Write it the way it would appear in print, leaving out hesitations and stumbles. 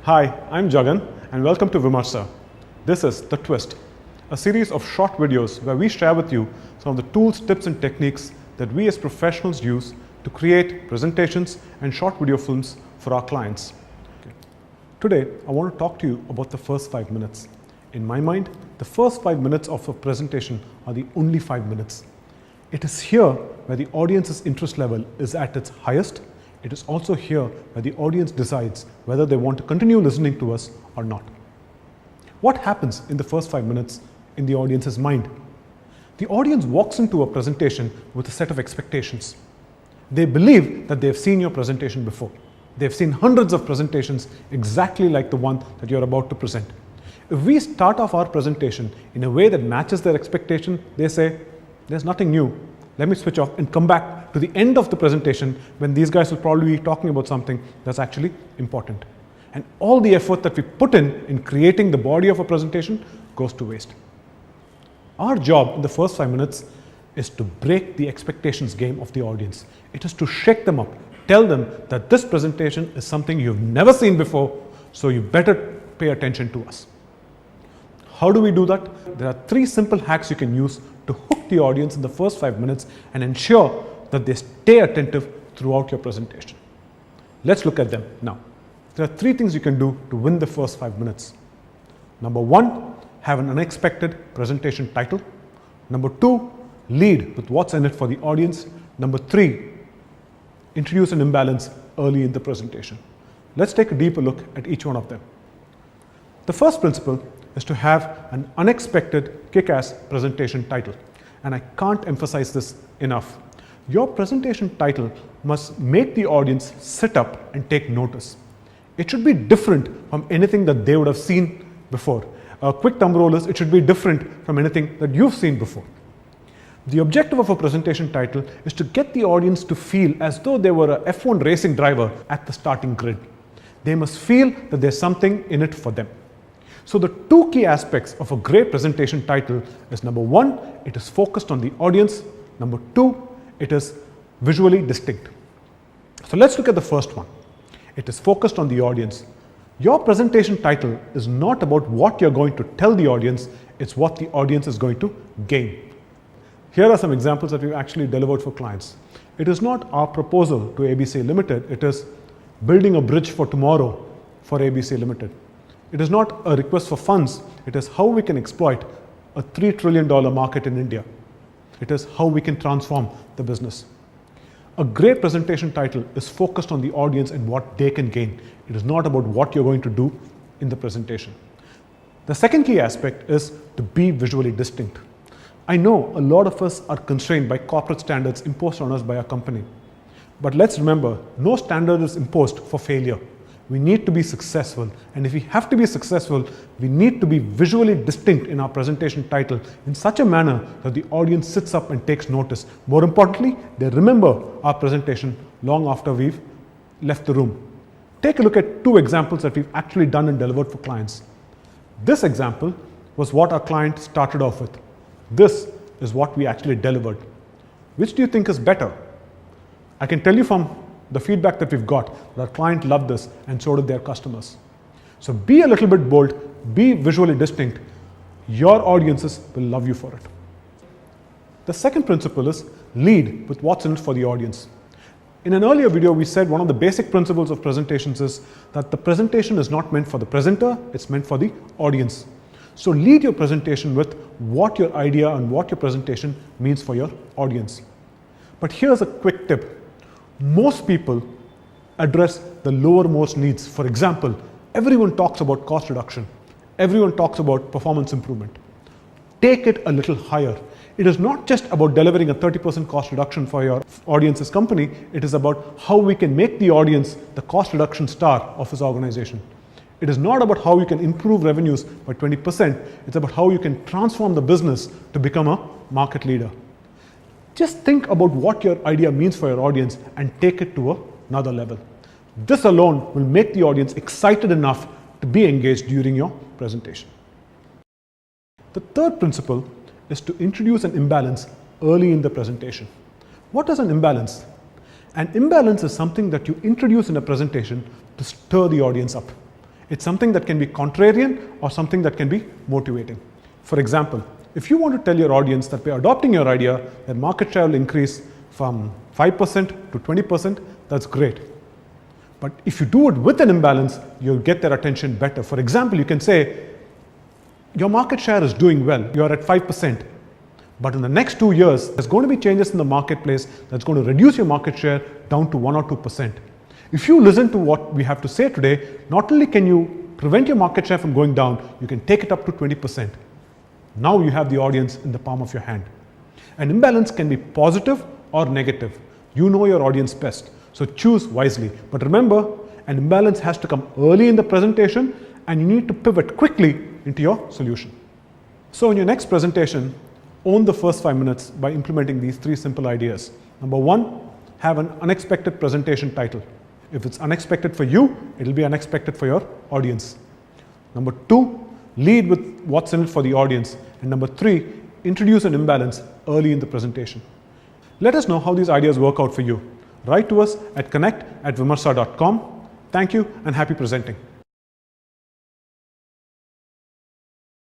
Hi, I'm Jagan and welcome to Vimarsa. This is The Twyst, a series of short videos where we share with you some of the tools, tips and techniques that we as professionals use to create presentations and short video films for our clients. Today, I want to talk to you about the first 5 minutes. In my mind, the first 5 minutes of a presentation are the only 5 minutes. It is here where the audience's interest level is at its highest. It is also here where the audience decides whether they want to continue listening to us or not. What happens in the first 5 minutes in the audience's mind? The audience walks into a presentation with a set of expectations. They believe that they've seen your presentation before. They've seen hundreds of presentations exactly like the one that you're about to present. If we start off our presentation in a way that matches their expectation, they say, there's nothing new. Let me switch off and come back to the end of the presentation when these guys will probably be talking about something that's actually important. And all the effort that we put in creating the body of a presentation goes to waste. Our job in the first 5 minutes is to break the expectations game of the audience. It is to shake them up, tell them that this presentation is something you've never seen before, so you better pay attention to us. How do we do that? There are 3 simple hacks you can use to hook the audience in the first 5 minutes and ensure that they stay attentive throughout your presentation. Let's look at them now. There are 3 things you can do to win the first 5 minutes. Number 1, have an unexpected presentation title. Number 2, lead with what's in it for the audience. Number 3, introduce an imbalance early in the presentation. Let's take a deeper look at each one of them. The first principle is to have an unexpected kick-ass presentation title. And I can't emphasize this enough. Your presentation title must make the audience sit up and take notice. It should be different from anything that they would have seen before. A quick thumb roll is, it should be different from anything that you've seen before. The objective of a presentation title is to get the audience to feel as though they were a F1 racing driver at the starting grid. They must feel that there's something in it for them. So the 2 key aspects of a great presentation title is, number 1, it is focused on the audience. Number 2, it is visually distinct. So let's look at the first one. It is focused on the audience. Your presentation title is not about what you're going to tell the audience, it's what the audience is going to gain. Here are some examples that we've actually delivered for clients. It is not our proposal to ABC Limited, it is building a bridge for tomorrow for ABC Limited. It is not a request for funds, it is how we can exploit a $3 trillion market in India. It is how we can transform the business. A great presentation title is focused on the audience and what they can gain. It is not about what you're going to do in the presentation. The second key aspect is to be visually distinct. I know a lot of us are constrained by corporate standards imposed on us by our company. But let's remember, no standard is imposed for failure. We need to be successful, and if we have to be successful, we need to be visually distinct in our presentation title in such a manner that the audience sits up and takes notice. More importantly, they remember our presentation long after we've left the room. Take a look at 2 examples that we've actually done and delivered for clients. This example was what our client started off with. This is what we actually delivered. Which do you think is better? I can tell you from the feedback that we've got, that our client loved this and so did their customers. So be a little bit bold, be visually distinct. Your audiences will love you for it. The second principle is lead with what's in it for the audience. In an earlier video, we said one of the basic principles of presentations is that the presentation is not meant for the presenter, it's meant for the audience. So lead your presentation with what your idea and what your presentation means for your audience. But here's a quick tip. Most people address the lowermost needs. For example, everyone talks about cost reduction. Everyone talks about performance improvement. Take it a little higher. It is not just about delivering a 30% cost reduction for your audience's company. It is about how we can make the audience the cost reduction star of his organization. It is not about how you can improve revenues by 20%. It's about how you can transform the business to become a market leader. Just think about what your idea means for your audience and take it to another level. This alone will make the audience excited enough to be engaged during your presentation. The third principle is to introduce an imbalance early in the presentation. What is an imbalance? An imbalance is something that you introduce in a presentation to stir the audience up. It's something that can be contrarian or something that can be motivating. For example, if you want to tell your audience that by adopting your idea, their market share will increase from 5% to 20%, that's great. But if you do it with an imbalance, you'll get their attention better. For example, you can say, your market share is doing well, you're at 5%. But in the next 2 years, there's going to be changes in the marketplace that's going to reduce your market share down to 1 or 2%. If you listen to what we have to say today, not only can you prevent your market share from going down, you can take it up to 20%. Now you have the audience in the palm of your hand. An imbalance can be positive or negative. You know your audience best, so choose wisely. But remember, an imbalance has to come early in the presentation and you need to pivot quickly into your solution. So in your next presentation, own the first 5 minutes by implementing these 3 simple ideas. Number 1, have an unexpected presentation title. If it's unexpected for you, it'll be unexpected for your audience. Number 2, lead with what's in it for the audience. And number 3, introduce an imbalance early in the presentation. Let us know how these ideas work out for you. Write to us at connect@vimarsa.com. Thank you and happy presenting.